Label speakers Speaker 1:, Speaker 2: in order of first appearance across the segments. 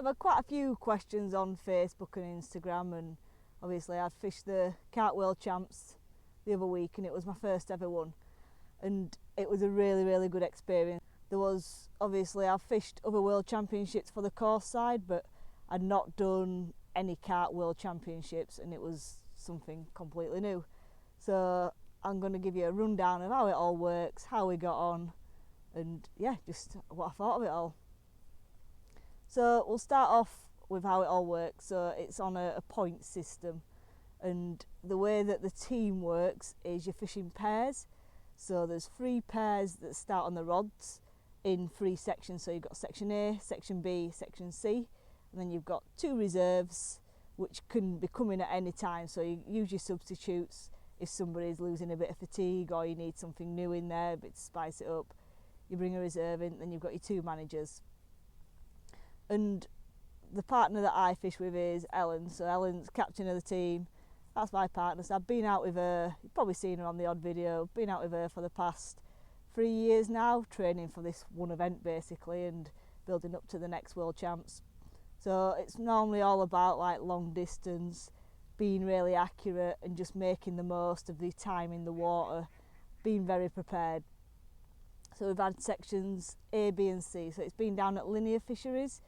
Speaker 1: had quite a few questions on Facebook and Instagram, and obviously I'd fished the Carp World Champs the other week and it was my first ever one, and it was a really good experience. There was, obviously I've fished other World Championships for the course side, but I'd not done any Carp World Championships, and it was something completely new. So I'm going to give you a rundown of how it all works, how we got on, and yeah, just what I thought of it all. So we'll start off with how it all works. So it's on a point system, and the way that the team works is you're fishing pairs. So there's 3 pairs that start on the rods in 3 sections. So you've got section A, section B, section C, and then you've got 2 reserves which can be coming at any time. So you use your substitutes if somebody's losing a bit of fatigue or you need something new in there, a bit to spice it up. You bring a reserve in, then you've got your 2 managers. And the partner that I fish with is Ellen. So Ellen's captain of the team. That's my partner. So I've been out with her, you've probably seen her on the odd video, been out with her for the past 3 years now, training for this one event basically and building up to the next World Champs. So it's normally all about like long distance, being really accurate and just making the most of the time in the water, being very prepared. So we've had sections A, B and C. So it's been down at linear fisheries.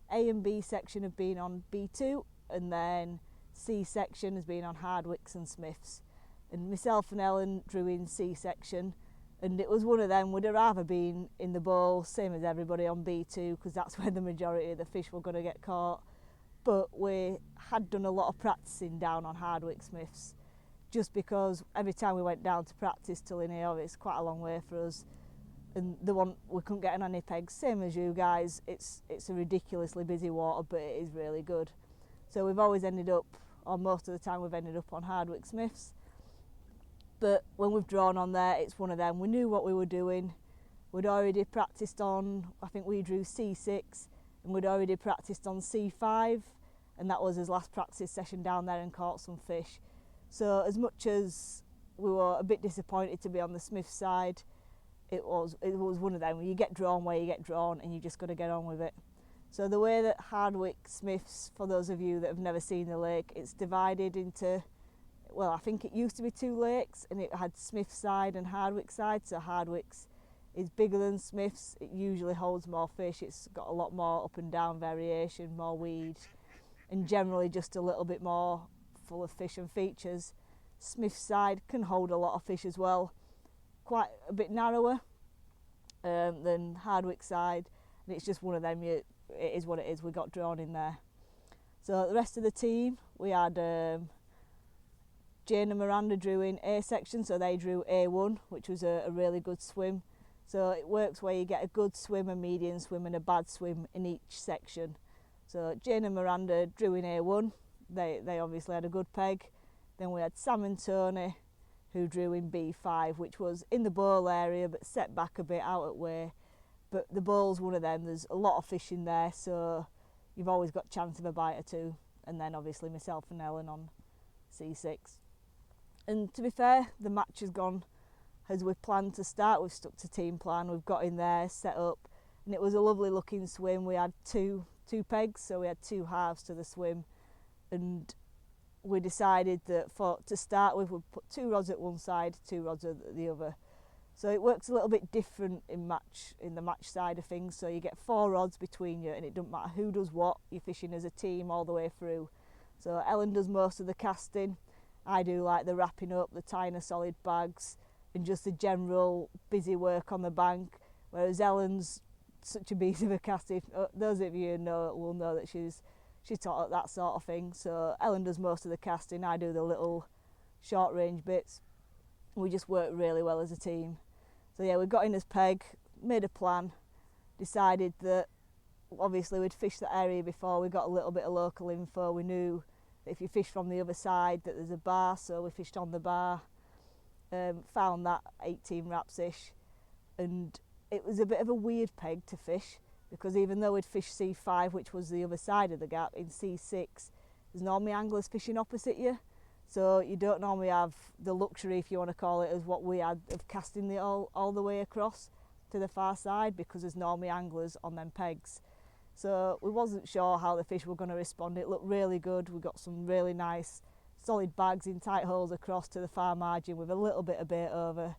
Speaker 1: A and B section have been on B2, and then C section has been on Hardwicks and Smiths. And myself and Ellen drew in C section, and it was one of them. We'd have rather been in the bowl, same as everybody, on B2, because that's where the majority of the fish were going to get caught. But we had done a lot of practicing down on Hardwick Smiths, just because every time we went down to practice to linear, it's quite a long way for us. And we couldn't get any pegs, same as you guys. It's a ridiculously busy water, but it is really good. So we've always ended up, or most of the time we've ended up on Hardwick Smiths. But when we've drawn on there, it's one of them. We knew what we were doing. We'd already practiced on, I think we drew C6, and we'd already practiced on C5, and that was his last practice session down there, and caught some fish. So as much as we were a bit disappointed to be on the Smith side, it was one of them where you get drawn where you get drawn and you just got to get on with it. So the way that Hardwick Smiths, for those of you that have never seen the lake, it's divided into, well, I think it used to be 2 lakes, and it had Smith side and Hardwick side. So Hardwick's is bigger than Smiths. It usually holds more fish. It's got a lot more up and down variation, more weed, and generally just a little bit more full of fish and features. Smith side can hold a lot of fish as well, quite a bit narrower than Hardwick side, and it's just one of them. It is what it is. We got drawn in there. So the rest of the team, we had Jane and Miranda drew in A section, so they drew A1, which was a really good swim. So it works where you get a good swim, a medium swim and a bad swim in each section. So Jane and Miranda drew in A1. They obviously had a good peg. Then we had Sam and Tony, who drew in B5, which was in the bowl area but set back a bit out at way. But the bowl's one of them, there's a lot of fish in there, so you've always got chance of a bite or 2. And then obviously myself and Ellen on C6. And to be fair, the match has gone as we planned to start. We've stuck to team plan, we've got in there, set up, and it was a lovely looking swim. We had two pegs, so we had 2 halves to the swim, and we decided that to start with, we'd put 2 rods at one side, 2 rods at the other. So it works a little bit different in the match side of things. So you get 4 rods between you, and it doesn't matter who does what. You're fishing as a team all the way through. So Ellen does most of the casting. I do like the wrapping up, the tying of solid bags, and just the general busy work on the bank. Whereas Ellen's such a beast of a caster. Those of you who know will know that she's taught at that sort of thing. So Ellen does most of the casting, I do the little short range bits. We just work really well as a team. So yeah, we got in as peg, made a plan, decided that obviously we'd fished the area before. We got a little bit of local info. We knew that if you fish from the other side that there's a bar, so we fished on the bar. Found that 18 rapsish, and it was a bit of a weird peg to fish, because even though we'd fished C5, which was the other side of the gap, in C6 there's normally anglers fishing opposite you, so you don't normally have the luxury, if you want to call it, as what we had, of casting it all the way across to the far side, because there's normally anglers on them pegs. So we wasn't sure how the fish were going to respond. It looked really good. We got some really nice solid bags in tight holes across to the far margin with a little bit of bait over,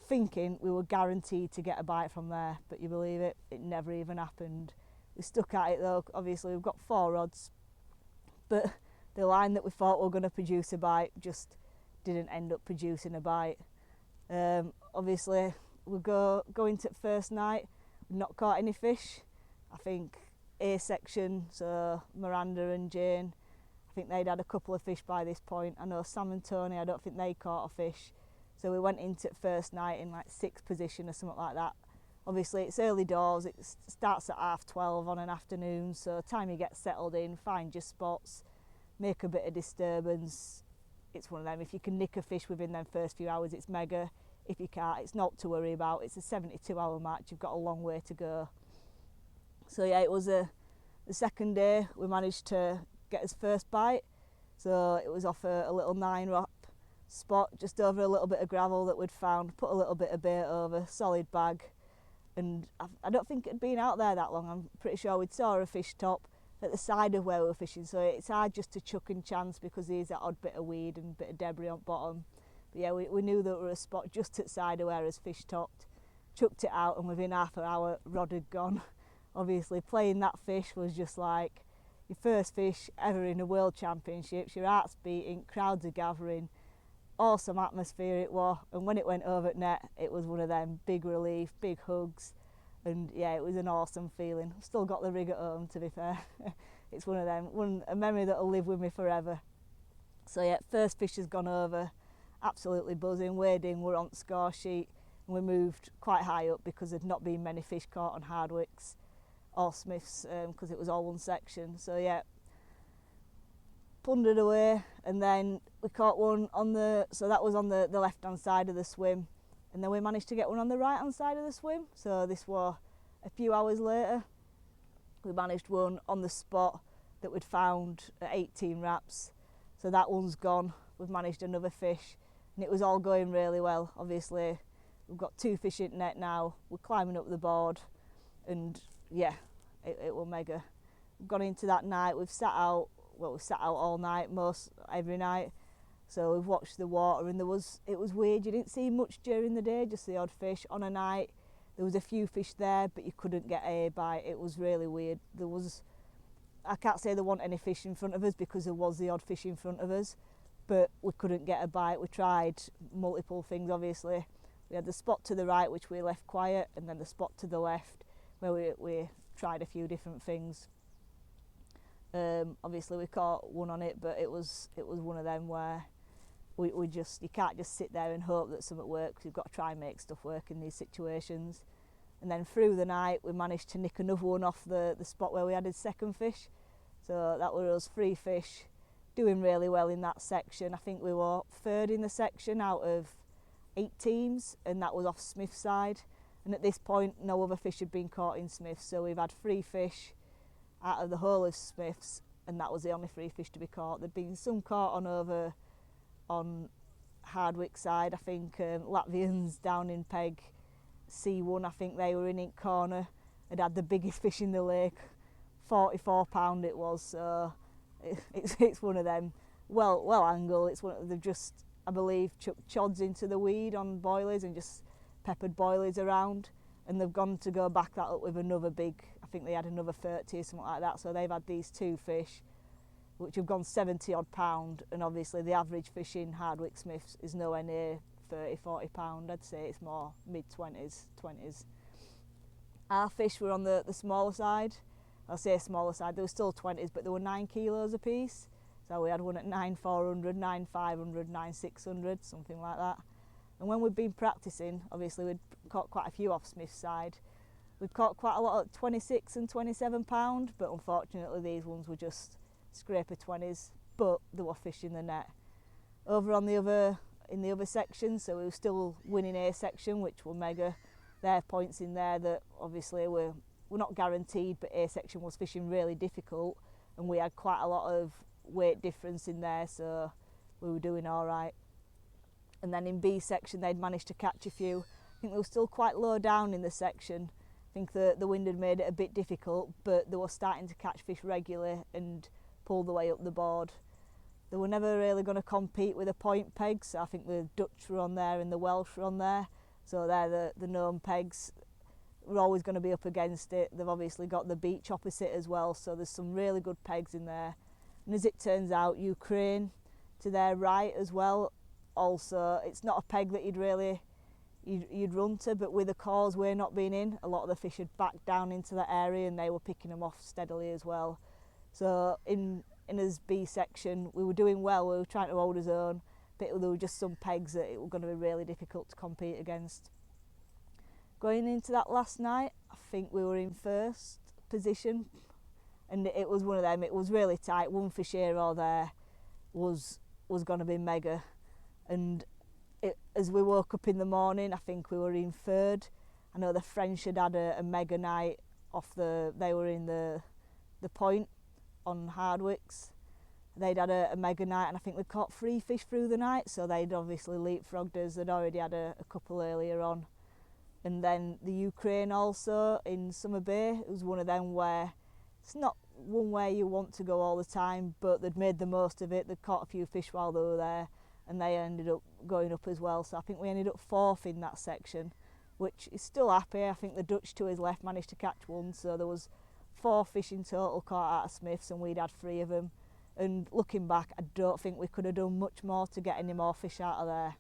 Speaker 1: thinking we were guaranteed to get a bite from there. But you believe it, it never even happened. We stuck at it though. Obviously we've got 4 rods, but the line that we thought were going to produce a bite just didn't end up producing a bite. Obviously we go into the first night, we've not caught any fish. I think A section, so Miranda and Jane, I think they'd had a couple of fish by this point. I know Sam and Tony, I don't think they caught a fish. So we went into the first night in like 6th position or something like that. Obviously it's early doors, it starts at 12:30 on an afternoon, so time you get settled in, find your spots, make a bit of disturbance. It's one of them, if you can nick a fish within them first few hours, it's mega. If you can't, it's not to worry about. It's a 72-hour match, you've got a long way to go. So yeah, it was the second day we managed to get his first bite. So it was off a little 9-rap spot just over a little bit of gravel that we'd found, put a little bit of bait over, solid bag. And I don't think it had been out there that long. I'm pretty sure we'd saw a fish top at the side of where we were fishing, so it's hard just to chuck and chance because there's that odd bit of weed and bit of debris on bottom. But yeah, we knew there was a spot just at the side of where his fish topped, chucked it out, and within half an hour rod had gone. Obviously playing that fish was just like your first fish ever in a world championships, your heart's beating, crowds are gathering, awesome atmosphere it was, and when it went over at net it was one of them, big relief, big hugs, and yeah, it was an awesome feeling. I've still got the rig at home, to be fair. It's one of them, a memory that'll live with me forever. So yeah, first fish has gone over, absolutely buzzing, weighed in, we're on the score sheet, and we moved quite high up because there'd not been many fish caught on Hardwicks or Smiths because it was all one section. So yeah, plundered away, and then we caught one on the, so that was on the left hand side of the swim, and then we managed to get one on the right hand side of the swim. So this was a few hours later. We managed one on the spot that we'd found at 18 wraps, so that one's gone. We've managed another fish and it was all going really well. Obviously we've got 2 fish in net now, we're climbing up the board, and yeah, it was mega. We've gone into that night, we've sat out all night, every night. So we've watched the water, and it was weird, you didn't see much during the day, just the odd fish. On a night there was a few fish there, but you couldn't get a bite. It was really weird. I can't say there weren't any fish in front of us because there was the odd fish in front of us, but we couldn't get a bite. We tried multiple things, obviously. We had the spot to the right which we left quiet, and then the spot to the left where we tried a few different things. Obviously we caught one on it, but it was one of them where you can't just sit there and hope that something works. You've got to try and make stuff work in these situations. And then through the night we managed to nick another one off the spot where we had his second fish. So that was us, 3 fish, doing really well in that section. I think we were 3rd in the section out of 8 teams, and that was off Smith's side. And at this point no other fish had been caught in Smith's, so we've had 3 fish out of the whole of Smith's, and that was the only 3 fish to be caught. There'd been some caught on Hardwick side. I think Latvians down in Peg C1, I think they were in Ink Corner, had the biggest fish in the lake, 44 pound it was. So it's one of them, well angled. It's they've just, I believe, chucked chods into the weed on boilies and just peppered boilies around, and they've gone to go back that up with another big, I think they had another 30 or something like that. So they've had these 2 fish which have gone 70 odd pound, and obviously the average fish in Hardwick Smiths is nowhere near 30-40 pound. I'd say it's more mid-20s, 20s. Our fish were on the smaller side. I'll say smaller side, they were still 20s, but they were 9 kilos a piece. So we had one at 9,400, 9,500, 9,600, something like that. And when we'd been practicing, obviously we'd caught quite a few off Smith's side. We'd caught quite a lot at 26 and 27 pound, but unfortunately these ones were just scraper 20s, but there were fish in the net. Over on in the other section, so we were still winning A section, which were mega. There are points in there that obviously we're not guaranteed, but A section was fishing really difficult, and we had quite a lot of weight difference in there, so we were doing all right. And then in B section they'd managed to catch a few. I think they were still quite low down in the section. I think the wind had made it a bit difficult, but they were starting to catch fish regularly and pull the way up the board. They were never really going to compete with the point pegs. So I think the Dutch were on there and the Welsh were on there. So they're the known pegs. We're always going to be up against it. They've obviously got the beach opposite as well, so there's some really good pegs in there. And as it turns out, Ukraine to their right as well. Also, it's not a peg that you'd run to, but with the causeway not being in, a lot of the fish had backed down into that area and they were picking them off steadily as well. So in his B section, we were doing well. We were trying to hold his own, but there were just some pegs that it was going to be really difficult to compete against. Going into that last night, I think we were in first position, and it was one of them. It was really tight. One fish here or there was going to be mega, and as we woke up in the morning, I think we were in third. I know the French had a mega night they were in the point on Hardwicks. They'd had a mega night, and I think they caught 3 fish through the night, so they'd obviously leapfrogged us. They'd already had a couple earlier on. And then the Ukraine also in Summer Bay, it was one of them where it's not one where you want to go all the time, but they'd made the most of it. They'd caught a few fish while they were there, and they ended up going up as well. So I think we ended up 4th in that section, which is still happy. I think the Dutch to his left managed to catch 1, so there was 4 fish in total caught out of Smiths, and we'd had 3 of them. And looking back, I don't think we could have done much more to get any more fish out of there.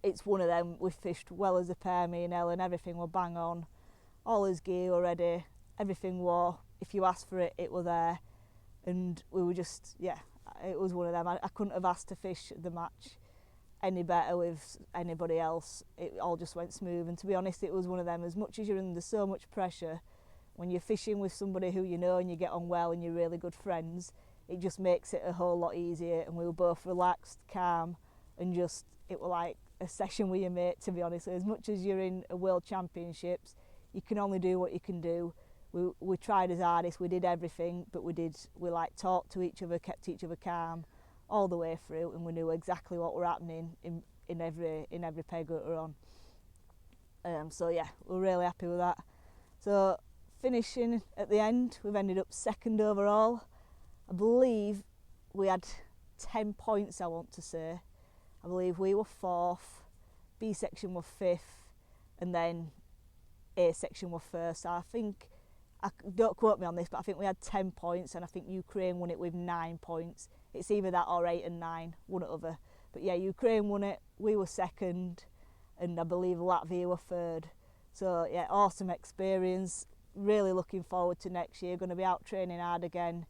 Speaker 1: It's one of them. We fished well as a pair, me and Ellen. Everything were bang on. All his gear were ready. Everything were, if you asked for it, it were there. And we were just, yeah, it was one of them. I couldn't have asked to fish the match any better with anybody else. It all just went smooth. And to be honest, it was one of them. As much as you're under so much pressure, when you're fishing with somebody who you know and you get on well and you're really good friends, it just makes it a whole lot easier. And we were both relaxed, calm, and just, it was like a session with your mate, to be honest. As much as you're in a world championships, you can only do what you can do. We tried as hardest, we did everything, but we like talked to each other, kept each other calm all the way through, and we knew exactly what were happening in every peg that we're on. So yeah, we're really happy with that. So finishing at the end, we've ended up 2nd overall. I believe we had 10 points, I want to say. I believe we were 4th, B section were 5th, and then A section were 1st. I think, don't quote me on this, but I think we had 10 points, and I think Ukraine won it with 9 points. It's either that or 8 and 9, one or other. But yeah, Ukraine won it, we were 2nd, and I believe Latvia were 3rd. So yeah, awesome experience. Really looking forward to next year. Going to be out training hard again.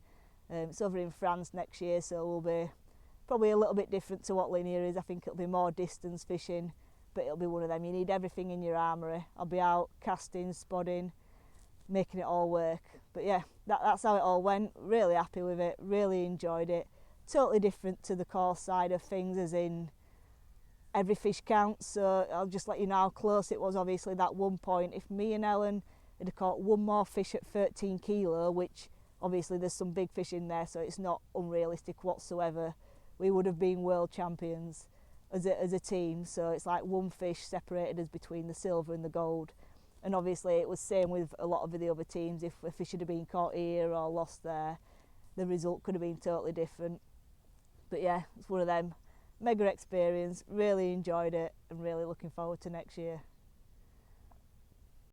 Speaker 1: It's over in France next year, so we'll be probably a little bit different to what linear is. I think it'll be more distance fishing, but it'll be one of them. You need everything in your armoury. I'll be out casting, spodding, making it all work. But yeah, that's how it all went. Really happy with it, really enjoyed it. Totally different to the course side of things, as in every fish counts. So I'll just let you know how close it was. Obviously that 1 point, if me and Ellen had caught 1 more fish at 13 kilo, which obviously there's some big fish in there, so it's not unrealistic whatsoever, we would have been world champions as a team. So it's like 1 fish separated us between the silver and the gold. And obviously it was same with a lot of the other teams. If a fish had been caught here or lost there, the result could have been totally different. But yeah, it's one of them. Mega experience, really enjoyed it, and really looking forward to next year.